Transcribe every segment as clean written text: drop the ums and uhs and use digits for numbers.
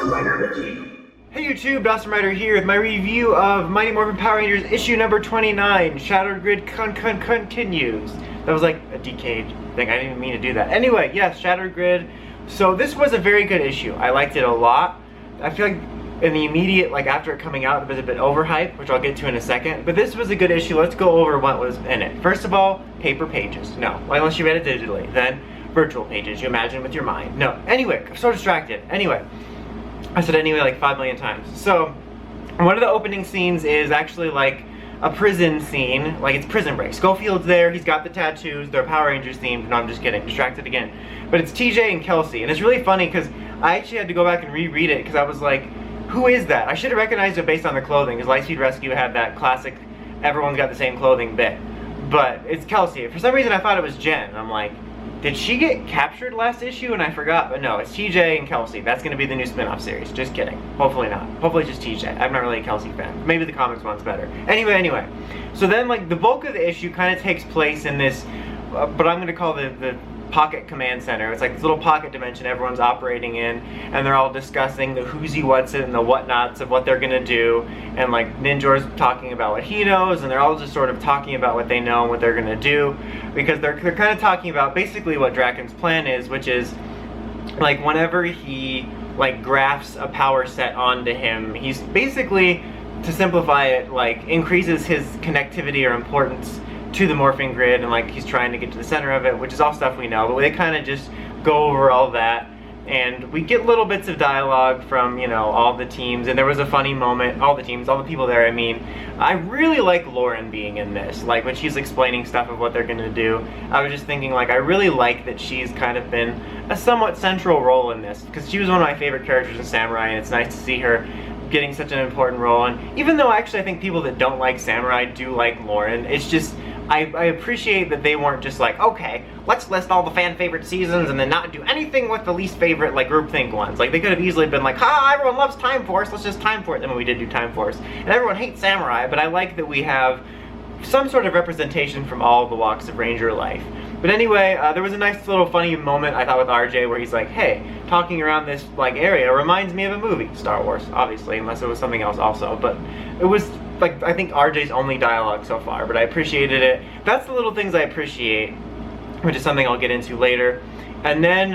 Dawson Rider Wiki. Hey YouTube, Dawson Rider here with my review of Mighty Morphin Power Rangers issue number 29, Shattered Grid continues. That was like a decade thing, I didn't even mean to do that. Anyway, yes, Shattered Grid. So this was a very good issue. I liked it a lot. I feel like in the immediate, like after it coming out, it was a bit overhyped, which I'll get to in a second. But this was a good issue. Let's go over what was in it. First of all, paper pages. No, unless you read it digitally. Then virtual pages, you imagine with your mind. No, anyway, I'm so distracted. Anyway. I said anyway like 5 million times. So, one of the opening scenes is actually like a prison scene, like it's Prison Break. Schofield's there, he's got the tattoos, they're Power Rangers themed. No, I'm just kidding, distracted again. But it's TJ and Kelsey, and it's really funny because I actually had to go back and reread it because I was like, who is that? I should have recognized it based on the clothing, because Lightspeed Rescue had that classic, everyone's got the same clothing bit. But it's Kelsey. For some reason I thought it was Jen. I'm like, did she get captured last issue and I forgot? But no, it's TJ and Kelsey. That's going to be the new spin-off series. Just kidding. Hopefully not. Hopefully just TJ. I'm not really a Kelsey fan. Maybe the comics one's better. Anyway. So then like the bulk of the issue kind of takes place in this, but I'm going to call the pocket command center. It's like this little pocket dimension everyone's operating in, and they're all discussing the who's he what's it and the whatnots of what they're gonna do, and like Ninjor's talking about what he knows, and they're all just sort of talking about what they know and what they're gonna do, because they're kind of talking about basically what Draken's plan is, which is like whenever he like grafts a power set onto him, he's basically, to simplify it, like increases his connectivity or importance to the morphing grid, and like he's trying to get to the center of it, which is all stuff we know, but they kind of just go over all that, and we get little bits of dialogue from, you know, all the teams. And there was a funny moment, all the teams, all the people there, I mean, I really like Lauren being in this, like when she's explaining stuff of what they're gonna do. I was just thinking, like, I really like that she's kind of been a somewhat central role in this, because she was one of my favorite characters in Samurai, and it's nice to see her getting such an important role. And even though actually I think people that don't like Samurai do like Lauren, it's just, I appreciate that they weren't just like, okay, let's list all the fan favorite seasons and then not do anything with the least favorite, like, groupthink ones. Like, they could have easily been like, ha, everyone loves Time Force, let's just Time Force. Then we did do Time Force. And everyone hates Samurai, but I like that we have some sort of representation from all the walks of Ranger life. But anyway, there was a nice little funny moment, I thought, with RJ, where he's like, hey, talking around this, like, area reminds me of a movie. Star Wars, obviously, unless it was something else also. But it was, like, I think RJ's only dialogue so far, but I appreciated it. That's the little things I appreciate, which is something I'll get into later. And then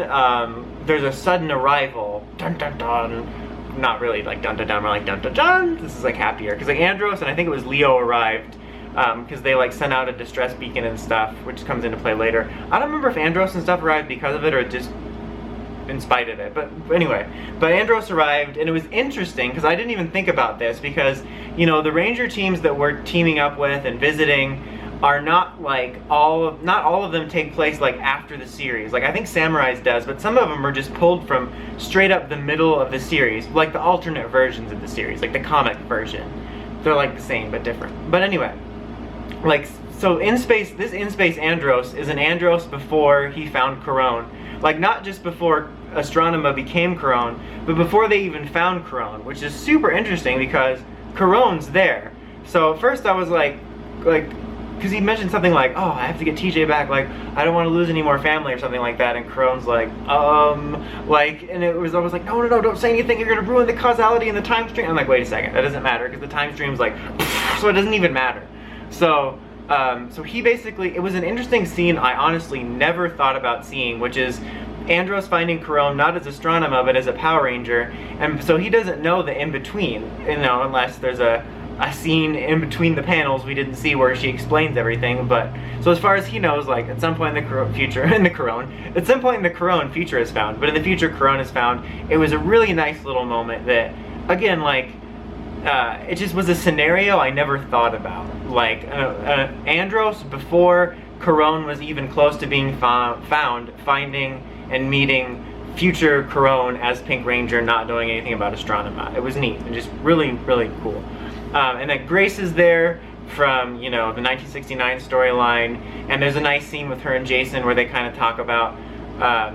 there's a sudden arrival. Dun dun dun. Not really like dun dun dun, more like dun dun dun. This is like happier, because like Andros and I think it was Leo arrived, because they like sent out a distress beacon and stuff, which comes into play later. I don't remember if Andros and stuff arrived because of it or just in spite of it, but anyway. But Andros arrived, and it was interesting because I didn't even think about this, because, you know, the Ranger teams that we're teaming up with and visiting are not like not all of them take place like after the series. Like I think Samurai's does, but some of them are just pulled from straight up the middle of the series, like the alternate versions of the series, like the comic version. They're like the same but different. But anyway, like, so this In Space Andros is an Andros before he found Corone. Like, not just before Astronema became Corone, but before they even found Corone, which is super interesting because Corone's there. So at first I was like, because he mentioned something like, oh, I have to get TJ back, like, I don't want to lose any more family or something like that, and Corone's like, and I was like, no, don't say anything, you're going to ruin the causality in the time stream. I'm like, wait a second, that doesn't matter, because the time stream's like, so it doesn't even matter. So, so he basically, it was an interesting scene I honestly never thought about seeing, which is Andros finding Corone not as Astronema, but as a Power Ranger, and so he doesn't know the in-between, you know, unless there's a scene in between the panels we didn't see where she explains everything. But so as far as he knows, like at some point in the future, at some point in the Corone, future is found, but in the future Corone is found. It was a really nice little moment that, again, like, it just was a scenario I never thought about. Like, Andros, before Corone was even close to being found, finding and meeting future Corone as Pink Ranger, not knowing anything about Astronema. It was neat and just really, really cool. And then Grace is there from, you know, the 1969 storyline, and there's a nice scene with her and Jason where they kind of talk about,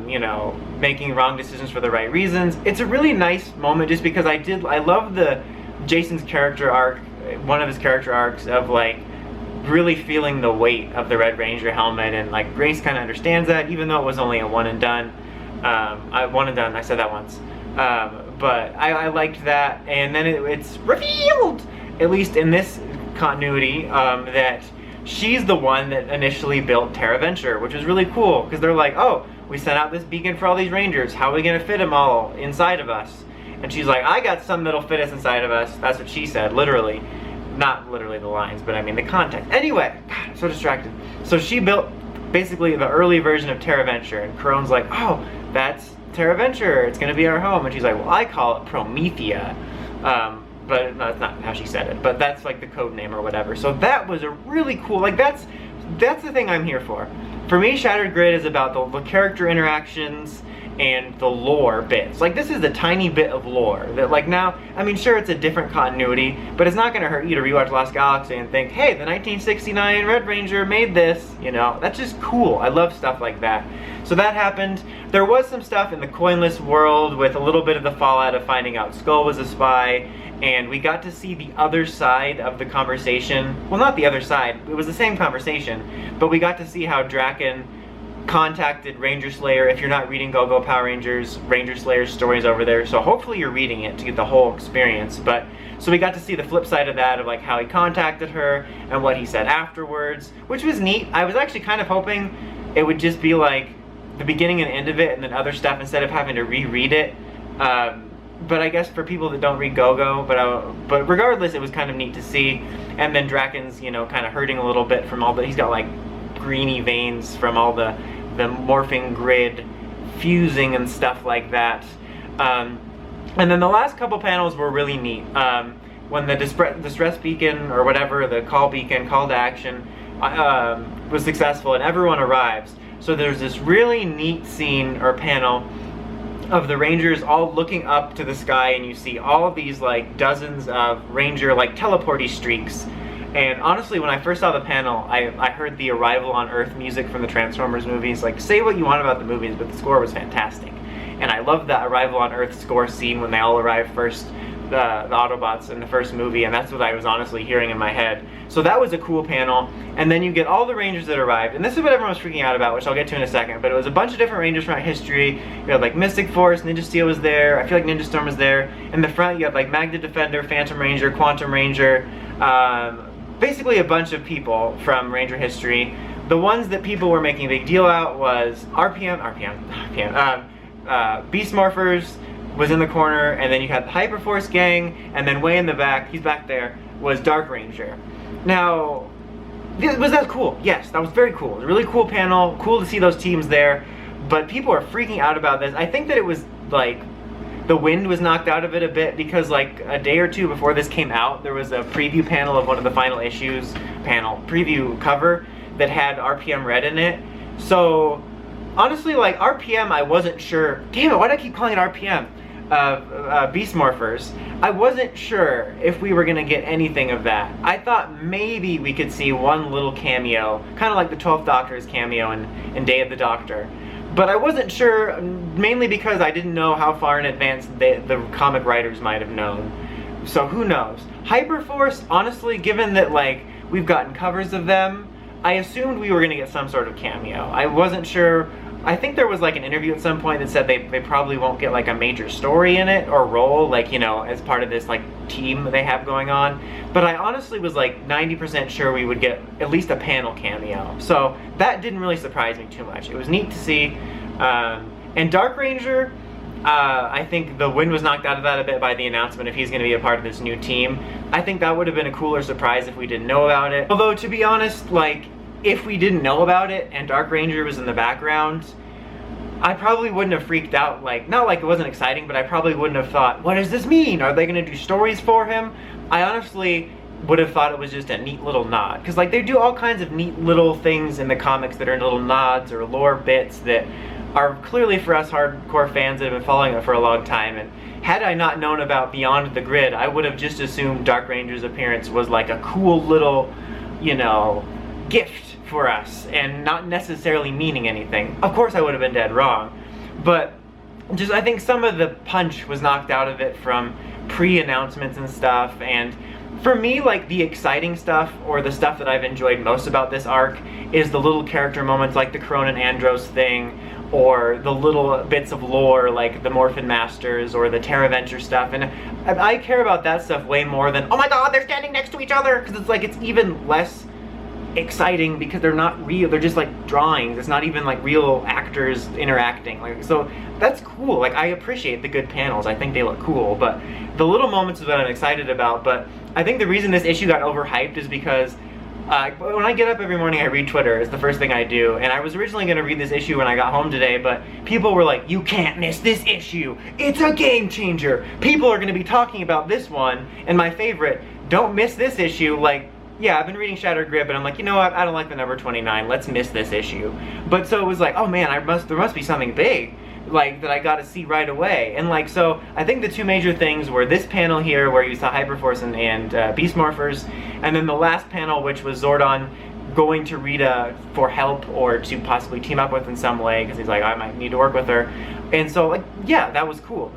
you know, making wrong decisions for the right reasons. It's a really nice moment just because I love the Jason's character arc, one of his character arcs of like really feeling the weight of the Red Ranger helmet, and like Grace kind of understands that, even though it was only a one and done. I said that once. But I liked that, and then it's revealed, at least in this continuity, that she's the one that initially built Terra Venture, which was really cool, because they're like, oh, we sent out this beacon for all these Rangers, how are we going to fit them all inside of us? And she's like, I got some that'll fit us inside of us. That's what she said, literally. Not literally the lines, but I mean the context. Anyway, God, I'm so distracted. So she built basically the early version of Terra Venture, and Crone's like, oh, that's Terra Venture, it's going to be our home. And she's like, well, I call it Promethea. But no, that's not how she said it, but that's like the code name or whatever. So that was a really cool, like that's the thing I'm here for. For me, Shattered Grid is about the character interactions and the lore bits. Like, this is a tiny bit of lore that, like, now, I mean, sure, it's a different continuity, but it's not going to hurt you to rewatch Lost Galaxy and think, hey, the 1969 Red Ranger made this, you know? That's just cool. I love stuff like that. So that happened. There was some stuff in the coinless world with a little bit of the fallout of finding out Skull was a spy, and we got to see the other side of the conversation. Well, not the other side. It was the same conversation, but we got to see how Draken contacted Ranger Slayer. If you're not reading Go-Go Power Rangers, Ranger Slayer's stories over there, so hopefully you're reading it to get the whole experience. But so we got to see the flip side of that, of like how he contacted her and what he said afterwards, which was neat. I was actually kind of hoping it would just be like the beginning and end of it and then other stuff instead of having to reread it. But I guess for people that don't read Go-Go, but regardless, it was kind of neat to see. And then Draken's, you know, kind of hurting a little bit from all the, he's got like greeny veins from all the morphing grid fusing and stuff like that. And then the last couple panels were really neat. When the distress beacon, or whatever, the call beacon, call to action, was successful and everyone arrives. So there's this really neat scene or panel of the Rangers all looking up to the sky, and you see all of these like dozens of Ranger like teleporty streaks. And honestly, when I first saw the panel, I heard the Arrival on Earth music from the Transformers movies. Like, say what you want about the movies, but the score was fantastic. And I love that Arrival on Earth score scene when they all arrive first, the Autobots in the first movie, and that's what I was honestly hearing in my head. So that was a cool panel. And then you get all the Rangers that arrived, and this is what everyone was freaking out about, which I'll get to in a second, but it was a bunch of different Rangers from history. You had like Mystic Force, Ninja Steel was there, I feel like Ninja Storm was there. In the front you had like Magna Defender, Phantom Ranger, Quantum Ranger, basically a bunch of people from Ranger history. The ones that people were making a big deal out was Beast Morphers was in the corner, and then you had the Hyperforce gang, and then way in the back, he's back there, was Dark Ranger. Now, was that cool? Yes, that was very cool. It was a really cool panel, cool to see those teams there, but people are freaking out about this. I think that it was like, the wind was knocked out of it a bit because like a day or two before this came out, there was a preview panel of one of the final issues, preview cover that had RPM Red in it. So honestly, like RPM, I wasn't sure. Damn it, why do I keep calling it RPM? Beast Morphers. I wasn't sure if we were gonna get anything of that. I thought maybe we could see one little cameo, kind of like the 12th Doctor's cameo in Day of the Doctor. But I wasn't sure, mainly because I didn't know how far in advance the comic writers might have known. So who knows? Hyperforce, honestly, given that like we've gotten covers of them, I assumed we were going to get some sort of cameo. I wasn't sure. I think there was like an interview at some point that said they probably won't get like a major story in it or role, like, you know, as part of this like team they have going on. But I honestly was like 90% sure we would get at least a panel cameo. So that didn't really surprise me too much. It was neat to see. And Dark Ranger, I think the wind was knocked out of that a bit by the announcement if he's going to be a part of this new team. I think that would have been a cooler surprise if we didn't know about it. Although, to be honest, like, if we didn't know about it and Dark Ranger was in the background, I probably wouldn't have freaked out. Like, not like it wasn't exciting, but I probably wouldn't have thought, what does this mean? Are they going to do stories for him? I honestly would have thought it was just a neat little nod. Because, like, they do all kinds of neat little things in the comics that are little nods or lore bits that are clearly for us hardcore fans that have been following it for a long time. And had I not known about Beyond the Grid, I would have just assumed Dark Ranger's appearance was like a cool little, you know, gift for us and not necessarily meaning anything. Of course I would have been dead wrong, but just I think some of the punch was knocked out of it from pre-announcements and stuff. And for me, like, the exciting stuff, or the stuff that I've enjoyed most about this arc, is the little character moments like the Cronin Andros thing, or the little bits of lore like the Morphin Masters or the Terraventure stuff, and I care about that stuff way more than, oh my god, they're standing next to each other, because it's like, it's even less exciting because they're not real, they're just like drawings, it's not even like real actors interacting, like, so that's cool. Like, I appreciate the good panels, I think they look cool, but the little moments is what I'm excited about. But I think the reason this issue got overhyped is because when I get up every morning, I read Twitter. It's the first thing I do. And I was originally going to read this issue when I got home today, but people were like, you can't miss this issue. It's a game changer. People are going to be talking about this one. And my favorite, don't miss this issue. Like, yeah, I've been reading Shattered Grid, but I'm like, you know what? I don't like the number 29. Let's miss this issue. But so it was like, oh man, there must be something big, like, that I got to see right away. And like, so I think the two major things were this panel here where you saw Hyperforce and Beast Morphers, and then the last panel, which was Zordon going to Rita for help or to possibly team up with in some way, because he's like, I might need to work with her. And so, like, yeah, that was cool.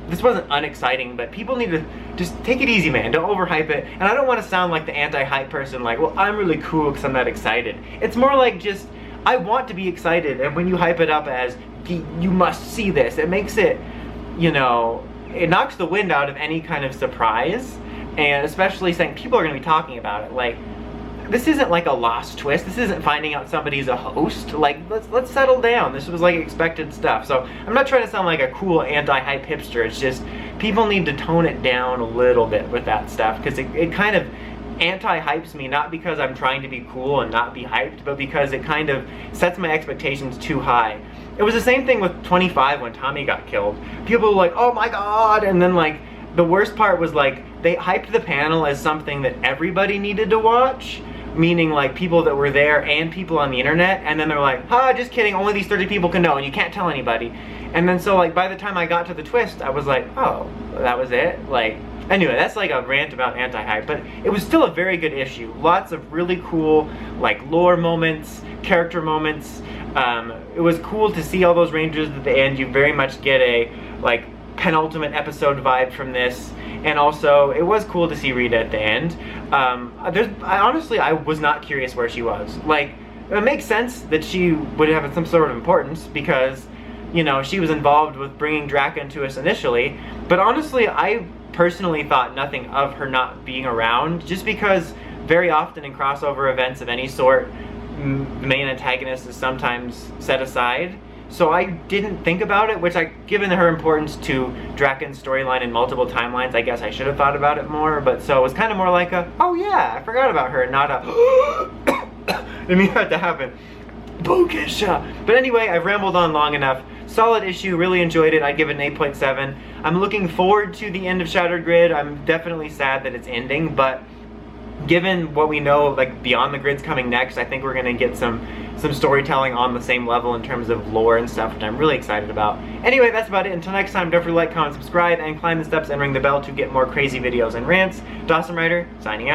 This wasn't unexciting, but people need to just take it easy, man. Don't overhype it. And I don't want to sound like the anti-hype person, like, well, I'm really cool because I'm not excited. It's more like just, I want to be excited, and when you hype it up as, you must see this, it makes it, you know, it knocks the wind out of any kind of surprise, and especially saying people are going to be talking about it. Like, this isn't like a lost twist. This isn't finding out somebody's a host. Like, let's settle down. This was like expected stuff. So I'm not trying to sound like a cool anti-hype hipster. It's just people need to tone it down a little bit with that stuff, because it kind of anti-hypes me, not because I'm trying to be cool and not be hyped, but because it kind of sets my expectations too high. It was the same thing with 25 when Tommy got killed. People were like, oh my god, and then like, the worst part was like, they hyped the panel as something that everybody needed to watch, meaning like people that were there and people on the internet, and then they're like, just kidding, only these 30 people can know and you can't tell anybody. And then so like, by the time I got to the twist, I was like, oh, that was it? Like, anyway, that's like a rant about anti-hype, but it was still a very good issue. Lots of really cool, like, lore moments, character moments. It was cool to see all those Rangers at the end. You very much get a, like, penultimate episode vibe from this. And also, it was cool to see Rita at the end. Honestly, I was not curious where she was. Like, it makes sense that she would have some sort of importance because, you know, she was involved with bringing Draken to us initially. But honestly, I personally thought nothing of her not being around, just because very often in crossover events of any sort, the main antagonist is sometimes set aside. So I didn't think about it, which, given her importance to Draken's storyline in multiple timelines, I guess I should have thought about it more. But so it was kind of more like a, oh yeah, I forgot about her, not a didn't mean that to happen. Bokisha. But anyway, I've rambled on long enough. Solid issue, really enjoyed it. I'd give it an 8.7. I'm looking forward to the end of Shattered Grid. I'm definitely sad that it's ending, but given what we know, like, Beyond the Grid's coming next, I think we're gonna get some storytelling on the same level in terms of lore and stuff, which I'm really excited about. Anyway, that's about it. Until next time, don't forget to like, comment, subscribe, and climb the steps and ring the bell to get more crazy videos and rants. Dawson Rider, signing out.